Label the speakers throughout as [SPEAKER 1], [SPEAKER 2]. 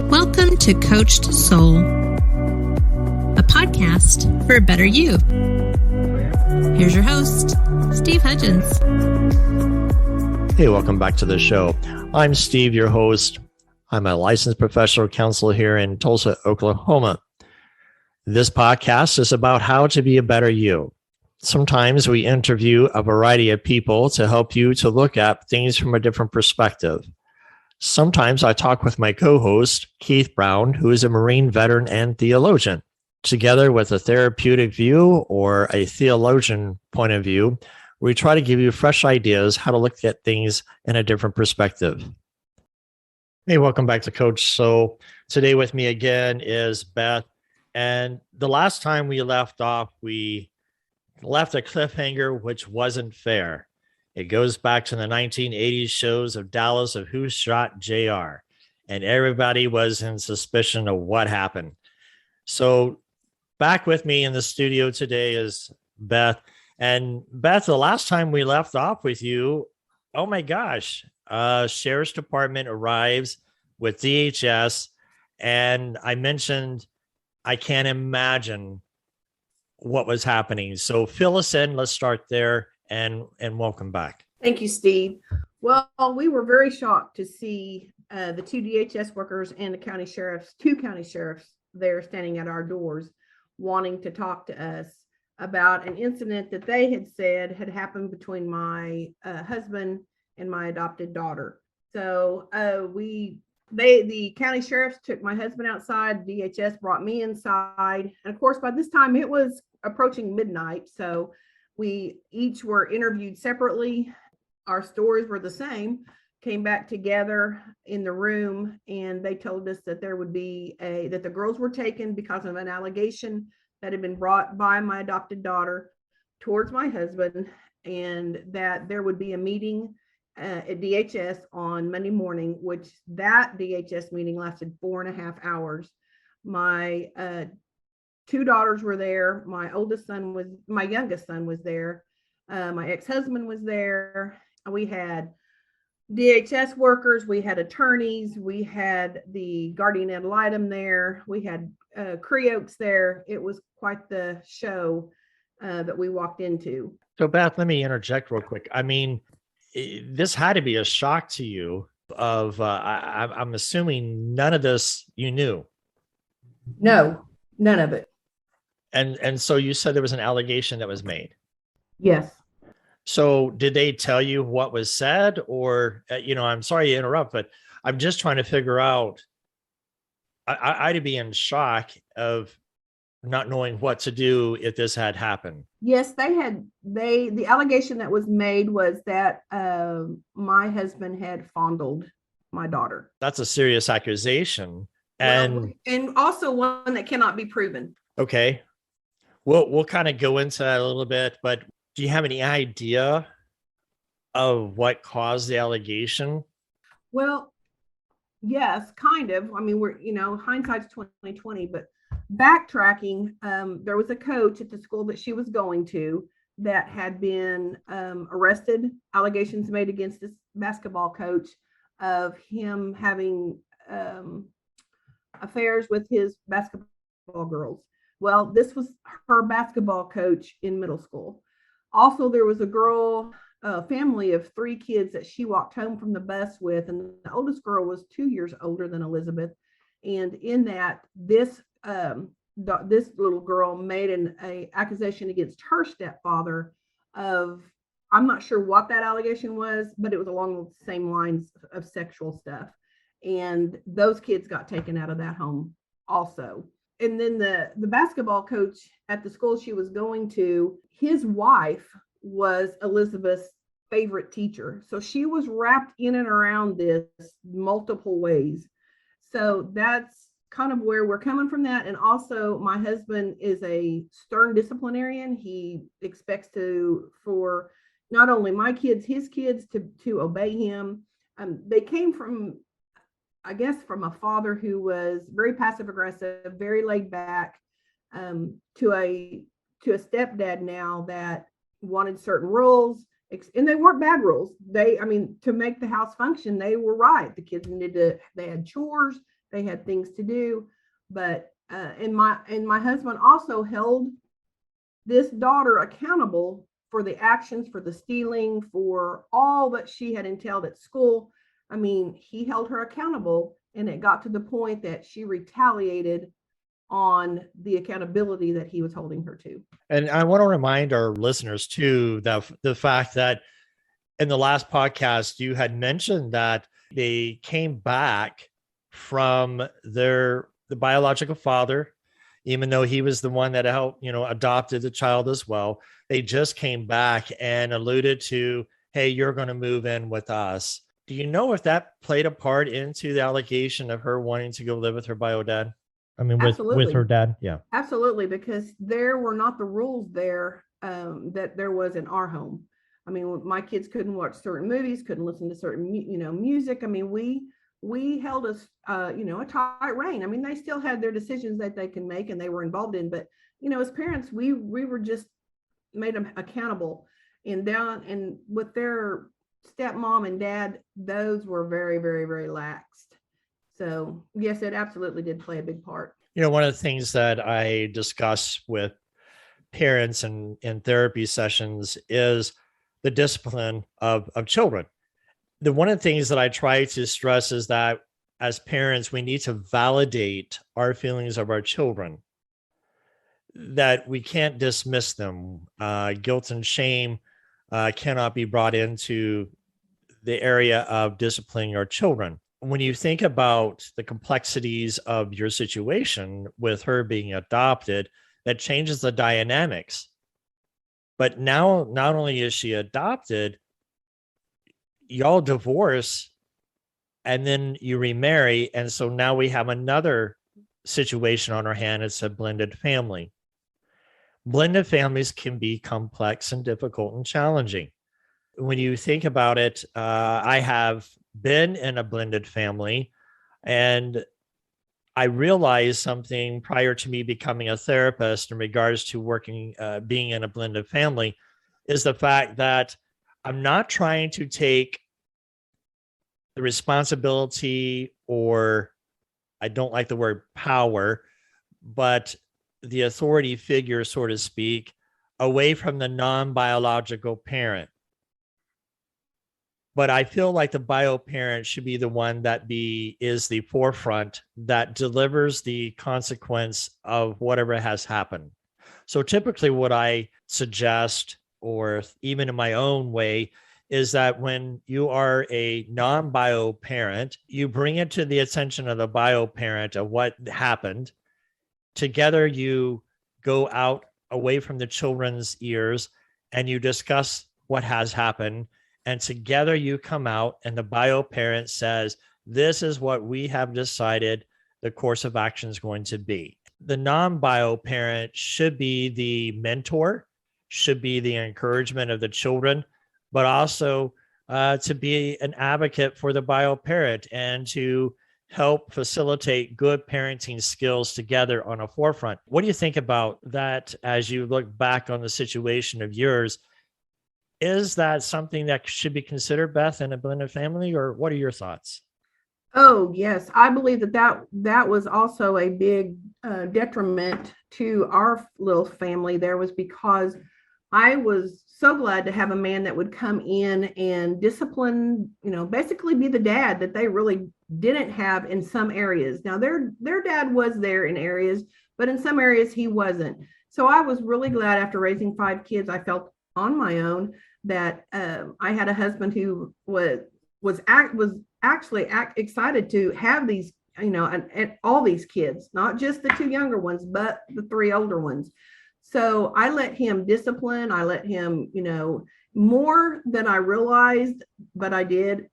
[SPEAKER 1] Welcome to Coached Soul, a podcast for a better you. Here's your host, Steve Hudgens.
[SPEAKER 2] Hey, welcome back to the show. I'm Steve, your host. I'm a licensed professional counselor here in Tulsa, Oklahoma. This podcast is about how to be a better you. Sometimes we interview a variety of people to help you to look at things from a different perspective. Sometimes I talk with my co-host, Keith Brown, who is a Marine veteran and theologian. Together with a therapeutic view or a theologian point of view, we try to give you fresh ideas how to look at things in a different perspective. Hey, welcome back to Coach. So today with me again is Beth. And the last time we left off, we left a cliffhanger, which wasn't fair. It goes back to the 1980s shows of Dallas of Who Shot JR. And everybody was in suspicion of what happened. So back with me in the studio today is Beth. And Beth, the last time we left off with you, oh my gosh, Sheriff's Department arrives with DHS. And I mentioned, I can't imagine what was happening. So fill us in. Let's start there and welcome back.
[SPEAKER 3] Thank you, Steve. Well, we were very shocked to see the two DHS workers and the two county sheriffs there standing at our doors wanting to talk to us about an incident that they had said had happened between my husband and my adopted daughter. So the county sheriffs took my husband outside, DHS brought me inside. And of course, by this time it was approaching midnight. So we each were interviewed separately. Our stories were the same, came back together in the room, and they told us that there would be that the girls were taken because of an allegation that had been brought by my adopted daughter towards my husband, and that there would be a meeting at DHS on Monday morning, which that DHS meeting lasted 4.5 hours. My two daughters were there. My youngest son was there. My ex-husband was there. We had DHS workers, we had attorneys, we had the guardian ad litem there, we had Creoks there. It was quite the show that we walked into.
[SPEAKER 2] So Beth, let me interject real quick. I mean, this had to be a shock to you I'm assuming none of this you knew.
[SPEAKER 3] No, none of it.
[SPEAKER 2] And so you said there was an allegation that was made.
[SPEAKER 3] Yes.
[SPEAKER 2] So did they tell you what was said, or, I'm sorry to interrupt, but I'm just trying to figure out, I'd be in shock of not knowing what to do if this had happened.
[SPEAKER 3] Yes, the allegation that was made was that my husband had fondled my daughter.
[SPEAKER 2] That's a serious accusation. And
[SPEAKER 3] also one that cannot be proven.
[SPEAKER 2] Okay. We'll kind of go into that a little bit, but do you have any idea of what caused the allegation?
[SPEAKER 3] Well, yes, kind of. I mean, hindsight's 2020, but backtracking, there was a coach at the school that she was going to that had been arrested, allegations made against this basketball coach of him having affairs with his basketball girls. Well, this was her basketball coach in middle school. Also, there was a family of 3 kids that she walked home from the bus with, and the oldest girl was 2 years older than Elizabeth. And in that, this little girl made an accusation against her stepfather of, I'm not sure what that allegation was, but it was along the same lines of sexual stuff. And those kids got taken out of that home also. And then the basketball coach at the school she was going to, his wife was Elizabeth's favorite teacher. So she was wrapped in and around this multiple ways. So that's kind of where we're coming from that. And also my husband is a stern disciplinarian. He expects for not only my kids, his kids to obey him. They came from, I guess, from a father who was very passive aggressive, very laid back, to a stepdad now that wanted certain rules, And they weren't bad rules. To make the house function, they were right. The kids they had chores, they had things to do. But and my husband also held this daughter accountable for the actions, for the stealing, for all that she had entailed at school. He held her accountable, and it got to the point that she retaliated on the accountability that he was holding her to.
[SPEAKER 2] And I want to remind our listeners too, that the fact that in the last podcast, you had mentioned that they came back from the biological father, even though he was the one that helped, adopted the child as well. They just came back and alluded to, hey, you're going to move in with us. Do you know if that played a part into the allegation of her wanting to go live with her bio dad? With her dad? Yeah.
[SPEAKER 3] Absolutely, because there were not the rules there that there was in our home. My kids couldn't watch certain movies, couldn't listen to certain, music. We held a tight rein. They still had their decisions that they can make and they were involved in, but, as parents, we were just made them accountable. And with their stepmom and dad, those were very, very, very laxed. So yes, it absolutely did play a big part.
[SPEAKER 2] One of the things that I discuss with parents in therapy sessions is the discipline of children. One of the things that I try to stress is that as parents, we need to validate our feelings of our children, that we can't dismiss them. Guilt and shame cannot be brought into the area of disciplining our children. When you think about the complexities of your situation with her being adopted, that changes the dynamics. But now, not only is she adopted, y'all divorce and then you remarry. And so now we have another situation on our hand. It's a blended family. Blended families can be complex and difficult and challenging. When you think about it, I have been in a blended family, and I realized something prior to me becoming a therapist in regards to working, being in a blended family, is the fact that I'm not trying to take the responsibility, or I don't like the word power, but the authority figure, so to speak, away from the non-biological parent. But I feel like the bio parent should be the one that is the forefront that delivers the consequence of whatever has happened. So typically what I suggest, or even in my own way, is that when you are a non-bio parent, you bring it to the attention of the bio parent of what happened. Together, you go out away from the children's ears and you discuss what has happened. And together you come out and the bio parent says, this is what we have decided the course of action is going to be. The non-bio parent should be the mentor, should be the encouragement of the children, but also to be an advocate for the bio parent and to help facilitate good parenting skills together on a forefront. What do you think about that as you look back on the situation of yours? Is that something that should be considered, Beth, in a blended family, or what are your thoughts?
[SPEAKER 3] Oh, yes. I believe that was also a big detriment to our little family. There was, because I was so glad to have a man that would come in and discipline, basically be the dad that they really didn't have in some areas. Now their dad was there in areas, but in some areas he wasn't. So I was really glad after raising 5 kids, I felt on my own that I had a husband who was actually excited to have these, and all these kids, not just the 2 younger ones, but the 3 older ones. So I let him discipline. I let him, more than I realized, but I did.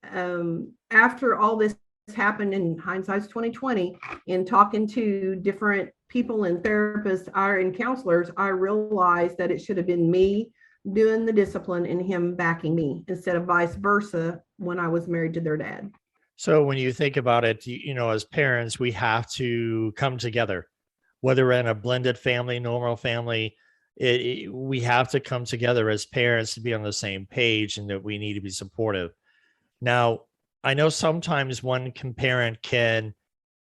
[SPEAKER 3] After all this happened, in hindsight's 2020, in talking to different people and therapists and counselors, I realized that it should have been me doing the discipline and him backing me instead of vice versa when I was married to their dad.
[SPEAKER 2] So when you think about it, as parents, we have to come together, whether we're in a blended family, normal family, We have to come together as parents to be on the same page, and that we need to be supportive. Now, I know sometimes one parent can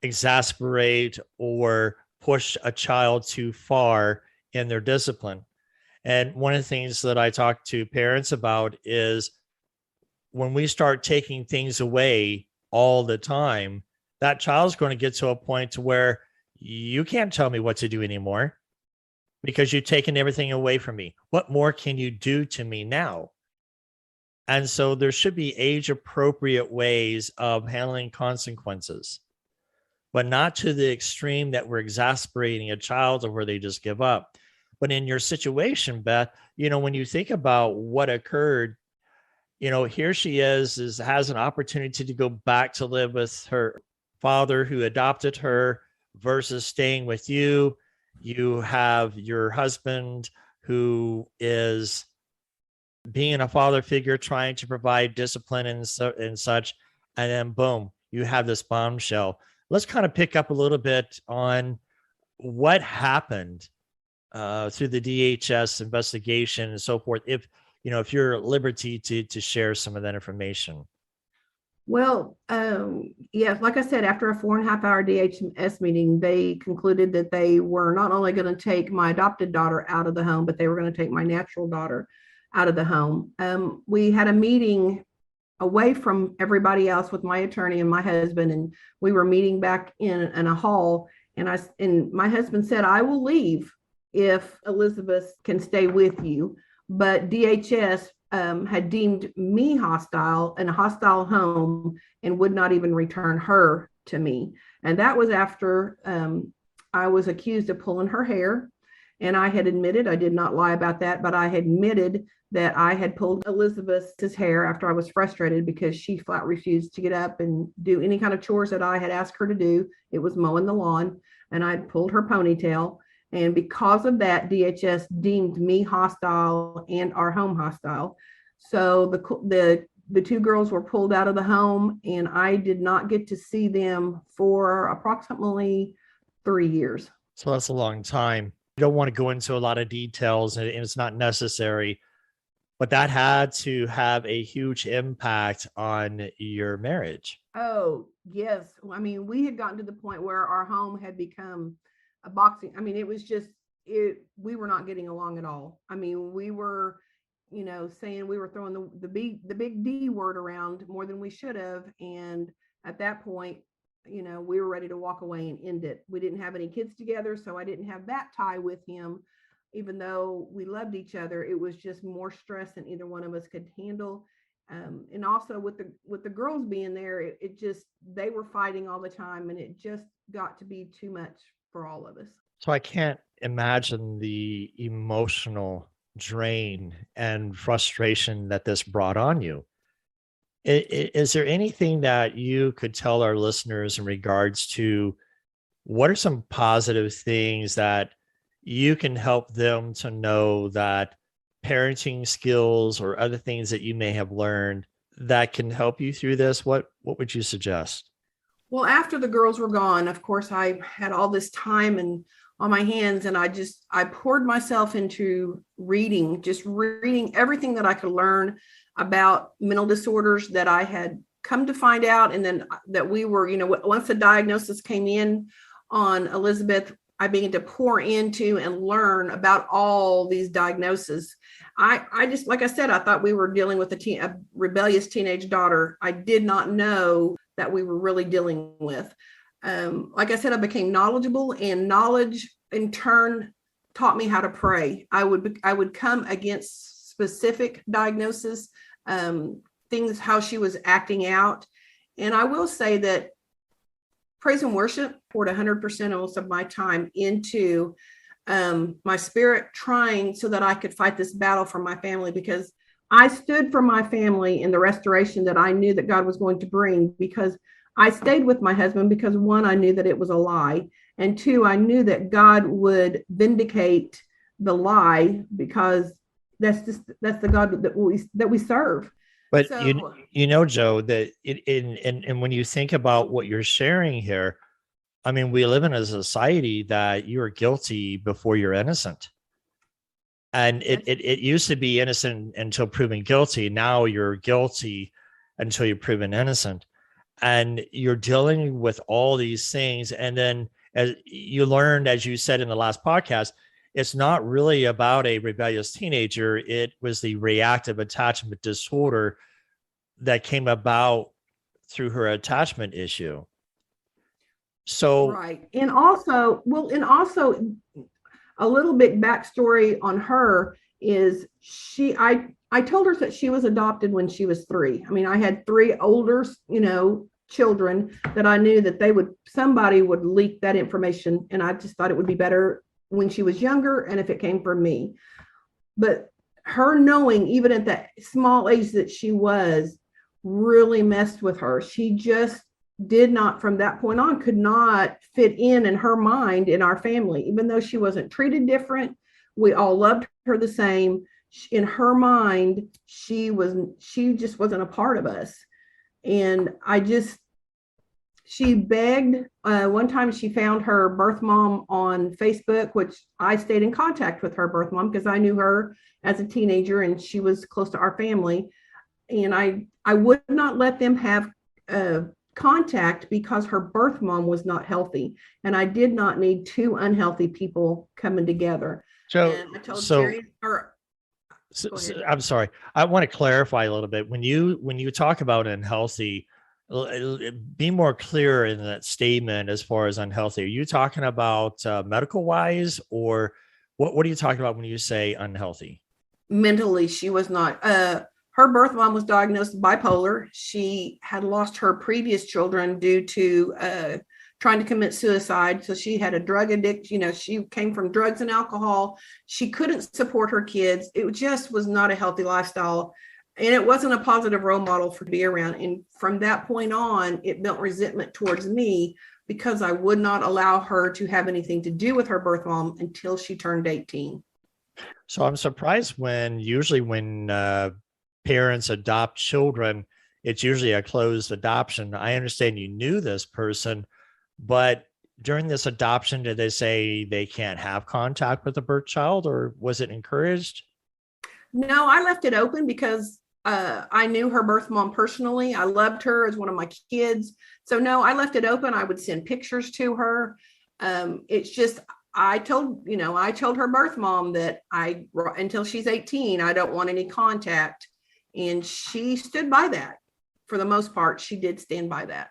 [SPEAKER 2] exasperate or push a child too far in their discipline. And one of the things that I talk to parents about is when we start taking things away all the time, that child's going to get to a point to where you can't tell me what to do anymore because you've taken everything away from me. What more can you do to me now? And so there should be age appropriate ways of handling consequences, but not to the extreme that we're exasperating a child or where they just give up. But in your situation, Beth, when you think about what occurred, here she has an opportunity to go back to live with her father who adopted her versus staying with you. You have your husband who is being a father figure, trying to provide discipline and such. And then boom, you have this bombshell. Let's kind of pick up a little bit on what happened through the DHS investigation and so forth. If you're at liberty to share some of that information.
[SPEAKER 3] Well, yeah, like I said, after a 4.5-hour DHS meeting, they concluded that they were not only going to take my adopted daughter out of the home, but they were going to take my natural daughter out of the home. We had a meeting away from everybody else with my attorney and my husband, and we were meeting back in a hall. And my husband said, "I will leave if Elizabeth can stay with you," but DHS had deemed me hostile in a hostile home and would not even return her to me. And that was after I was accused of pulling her hair. And I had admitted, I did not lie about that, but I had admitted that I had pulled Elizabeth's hair after I was frustrated because she flat refused to get up and do any kind of chores that I had asked her to do. It was mowing the lawn, and I'd pulled her ponytail. And because of that, DHS deemed me hostile and our home hostile. So the two girls were pulled out of the home, and I did not get to see them for approximately 3 years.
[SPEAKER 2] So that's a long time. You don't want to go into a lot of details, and it's not necessary, but that had to have a huge impact on your marriage.
[SPEAKER 3] Oh, yes. I mean, we had gotten to the point where our home had become a boxing. I mean, it was just, we were not getting along at all. I mean, we were, saying we were throwing the big D word around more than we should have. And at that point, we were ready to walk away and end it. We didn't have any kids together, so I didn't have that tie with him. Even though we loved each other, it was just more stress than either one of us could handle. And also with the girls being there, it just, they were fighting all the time, and it just got to be too much for all of us.
[SPEAKER 2] So I can't imagine the emotional drain and frustration that this brought on you. Is there anything that you could tell our listeners in regards to what are some positive things that you can help them to know, that parenting skills or other things that you may have learned that can help you through this? What would you suggest?
[SPEAKER 3] Well, after the girls were gone, of course, I had all this time and on my hands, and I poured myself into reading everything that I could learn about mental disorders that I had come to find out. And then that we were, once the diagnosis came in on Elizabeth, I began to pour into and learn about all these diagnoses. I just, like I said, I thought we were dealing with a rebellious teenage daughter. I did not know that we were really dealing with. Like I said, I became knowledgeable, and knowledge in turn taught me how to pray. I would come against specific diagnoses, things, how she was acting out. And I will say that praise and worship poured 100% almost of my time into my spirit, trying so that I could fight this battle for my family, because I stood for my family in the restoration that I knew that God was going to bring, because I stayed with my husband because, one, I knew that it was a lie, and two, I knew that God would vindicate the lie, because that's the God that we serve.
[SPEAKER 2] But so, Joe, that and when you think about what you're sharing here, I mean, we live in a society that you are guilty before you're innocent. And it used to be innocent until proven guilty. Now you're guilty until you're proven innocent. And you're dealing with all these things. And then as you learned, as you said in the last podcast, it's not really about a rebellious teenager. It was the reactive attachment disorder that came about through her attachment issue. So,
[SPEAKER 3] right. And also, a little bit backstory on her is I told her that she was adopted when she was 3. I mean, I had 3 older, children that I knew that somebody would leak that information. And I just thought it would be better when she was younger and if it came from me. But her knowing, even at that small age that she was, really messed with her. She just did not, from that point on, could not fit in her mind in our family. Even though she wasn't treated different, we all loved her the same. In her mind, she just wasn't a part of us. And she begged. One time she found her birth mom on Facebook, which I stayed in contact with her birth mom because I knew her as a teenager and she was close to our family. And I would not let them have contact because her birth mom was not healthy. And I did not need 2 unhealthy people coming together. And I told Jerry,
[SPEAKER 2] I'm sorry. I want to clarify a little bit. When you talk about unhealthy, be more clear in that statement as far as unhealthy. Are you talking about medical wise, or what are you talking about when you say unhealthy?
[SPEAKER 3] Mentally, she was not. Her birth mom was diagnosed bipolar. She had lost her previous children due to trying to commit suicide. So she had a drug addiction. She came from drugs and alcohol. She couldn't support her kids. It just was not a healthy lifestyle. And it wasn't a positive role model for to be around. And from that point on, it built resentment towards me because I would not allow her to have anything to do with her birth mom until she turned 18.
[SPEAKER 2] So I'm surprised when parents adopt children, it's usually a closed adoption. I understand you knew this person, but during this adoption, did they say they can't have contact with the birth child, or was it encouraged?
[SPEAKER 3] No, I left it open because I knew her birth mom personally. I loved her as one of my kids. So no, I left it open. I would send pictures to her. It's just, I told her birth mom that until she's 18, I don't want any contact. And she stood by that. For the most part, she did stand by that.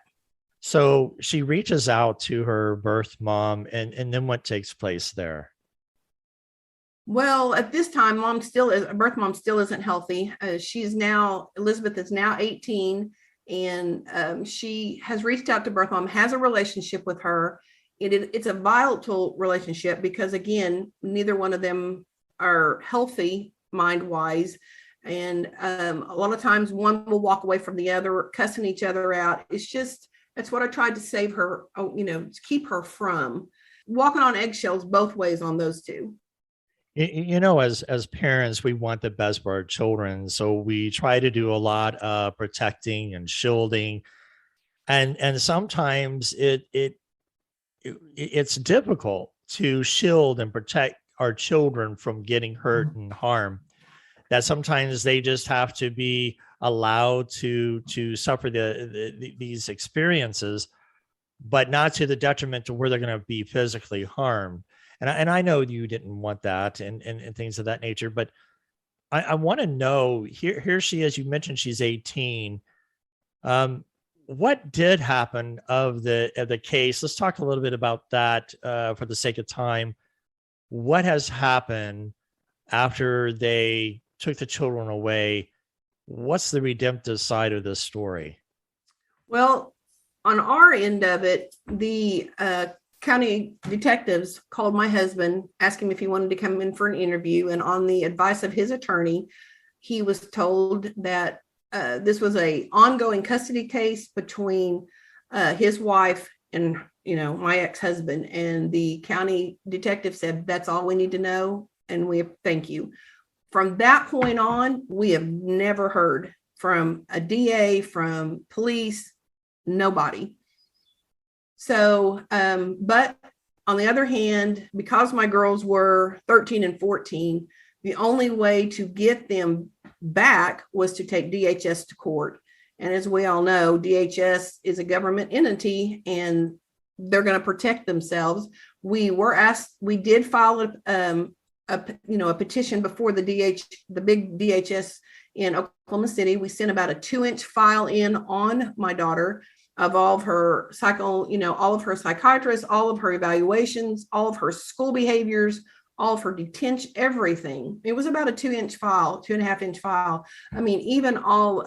[SPEAKER 2] So she reaches out to her birth mom, and then what takes place there?
[SPEAKER 3] Well, at this time, birth mom still isn't healthy. Elizabeth is now 18, and she has reached out to birth mom, has a relationship with her. It's a volatile relationship because, again, neither one of them are healthy mind-wise. And a lot of times one will walk away from the other, cussing each other out. That's what I tried to save her, to keep her from walking on eggshells both ways on those two.
[SPEAKER 2] As parents, we want the best for our children. So we try to do a lot of protecting and shielding. And sometimes it's difficult to shield and protect our children from getting hurt and harm. That sometimes they just have to be allowed to suffer these experiences, but not to the detriment to where they're going to be physically harmed. And I know you didn't want that and things of that nature, but I want to know, here she is, you mentioned she's 18. What did happen of the case? Let's talk a little bit about that for the sake of time. What has happened after they took the children away? What's the redemptive side of this story?
[SPEAKER 3] Well, on our end of it, the county detectives called my husband, asked him if he wanted to come in for an interview. And on the advice of his attorney, he was told that this was an ongoing custody case between his wife and, my ex-husband. And the county detective said, that's all we need to know. And we thank you. From that point on, we have never heard from a DA, from police, nobody. So, but on the other hand, because my girls were 13 and 14, The only way to get them back was to take DHS to court. And as we all know, DHS is a government entity and they're going to protect themselves. We did file a petition before the big DHS in Oklahoma City. We sent about a 2-inch file in on my daughter of all of her all of her psychiatrists, all of her evaluations, all of her school behaviors, all of her detention, everything. It was about a 2-inch file, 2.5-inch file. I mean, even all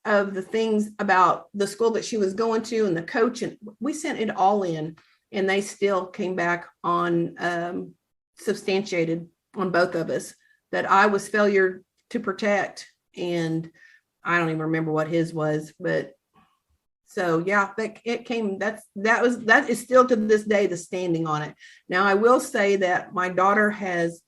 [SPEAKER 3] of the things about the school that she was going to and the coach, and we sent it all in, and they still came back on substantiated on both of us that I was failure to protect, and I don't even remember what his was, but so yeah, that is still to this day the standing on it. Now I will say that my daughter has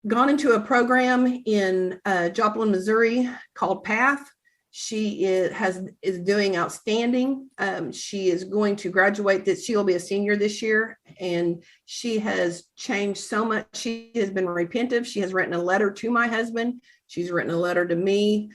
[SPEAKER 3] gone into a program in Joplin, Missouri called PATH. She is doing outstanding. She is going to graduate she will be a senior this year, and she has changed so much. She has been repentive. She has written a letter to my husband. She's written a letter to me,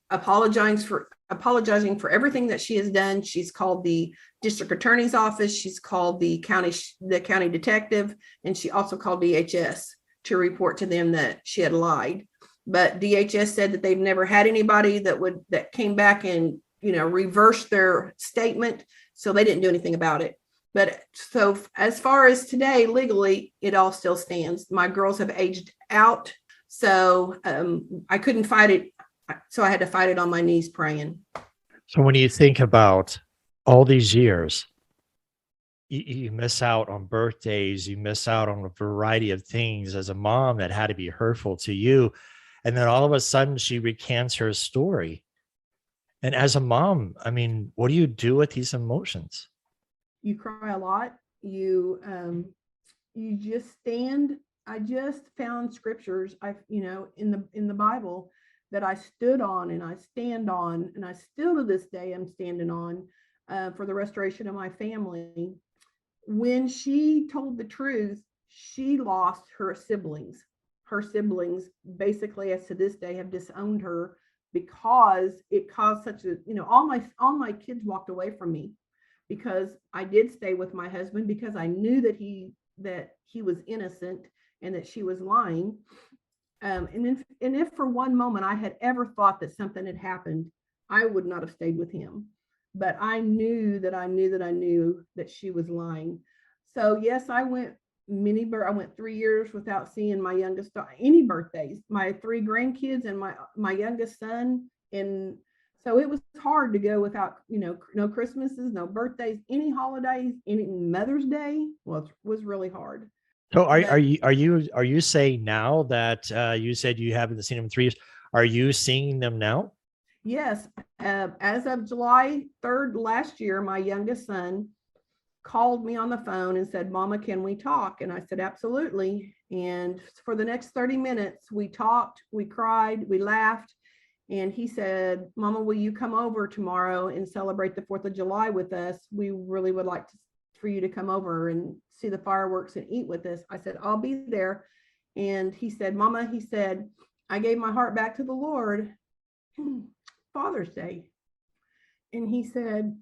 [SPEAKER 3] apologizing for everything that she has done. She's called the district attorney's office. She's called the county detective, and she also called DHS to report to them that she had lied. But DHS said that they've never had anybody that came back and reversed their statement, so they didn't do anything about it. But so as far as today, legally, it all still stands. My girls have aged out, so I couldn't fight it. So I had to fight it on my knees praying.
[SPEAKER 2] So when you think about all these years, you miss out on birthdays, you miss out on a variety of things as a mom that had to be hurtful to you. And then all of a sudden she recants her story. And as a mom, I mean, what do you do with these emotions?
[SPEAKER 3] You cry a lot. You just stand. I just found scriptures in the Bible that I stood on and I stand on, and I still to this day am standing on for the restoration of my family. When she told the truth, she lost her siblings. Her siblings basically, as to this day, have disowned her because it caused such a, all my kids walked away from me because I did stay with my husband because I knew that he was innocent and that she was lying. And if for one moment I had ever thought that something had happened, I would not have stayed with him. But I knew that she was lying. So yes, I went 3 years without seeing my youngest any birthdays, my 3 grandkids and my youngest son. And so it was hard to go without, no Christmases, no birthdays, any holidays, any Mother's Day. Well, it was really hard.
[SPEAKER 2] So are you saying now that you said you haven't seen them in 3 years? Are you seeing them now?
[SPEAKER 3] Yes. As of July 3rd last year, my youngest son called me on the phone and said, "Mama, can we talk?" And I said, "Absolutely." And for the next 30 minutes, we talked, we cried, we laughed. And he said, "Mama, will you come over tomorrow and celebrate the 4th of July with us? We really would like for you to come over and see the fireworks and eat with us." I said, "I'll be there." And he said, "Mama," he said, "I gave my heart back to the Lord Father's Day." And he said,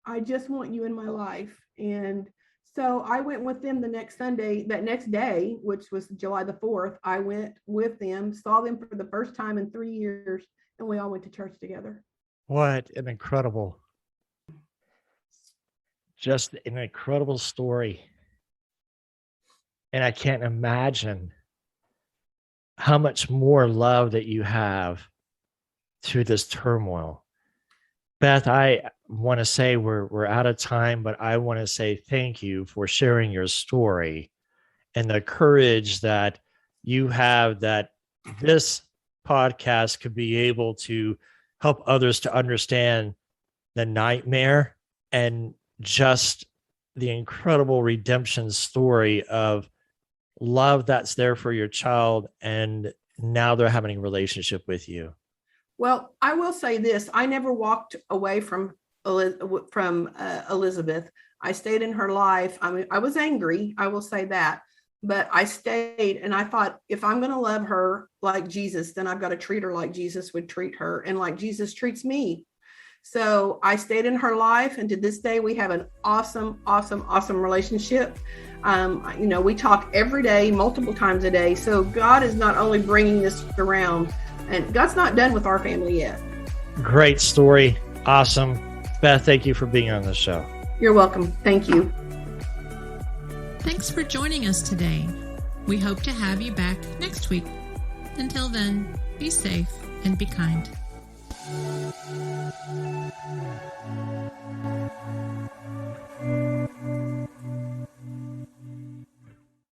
[SPEAKER 3] "I just want you in my life." And so I went with them that next day, which was July the 4th. I went with them, saw them for the first time in 3 years, and we all went to church together.
[SPEAKER 2] What an incredible, just an incredible story. And I can't imagine how much more love that you have through this turmoil. Beth, I want to say we're out of time, but I want to say thank you for sharing your story and the courage that you have, that this podcast could be able to help others to understand the nightmare and just the incredible redemption story of love that's there for your child, and now they're having a relationship with you.
[SPEAKER 3] Well, I will say this. I never walked away from Elizabeth. I stayed in her life. I mean, I was angry. I will say that. but I stayed, and I thought, if I'm going to love her like Jesus, then I've got to treat her like Jesus would treat her and like Jesus treats me. So I stayed in her life, and to this day, we have an awesome relationship. We talk every day, multiple times a day. So God is not only bringing this around, and God's not done with our family yet.
[SPEAKER 2] Great story. Awesome. Beth, thank you for being on the show.
[SPEAKER 3] You're welcome. Thank you.
[SPEAKER 1] Thanks for joining us today. We hope to have you back next week. Until then, be safe and be kind.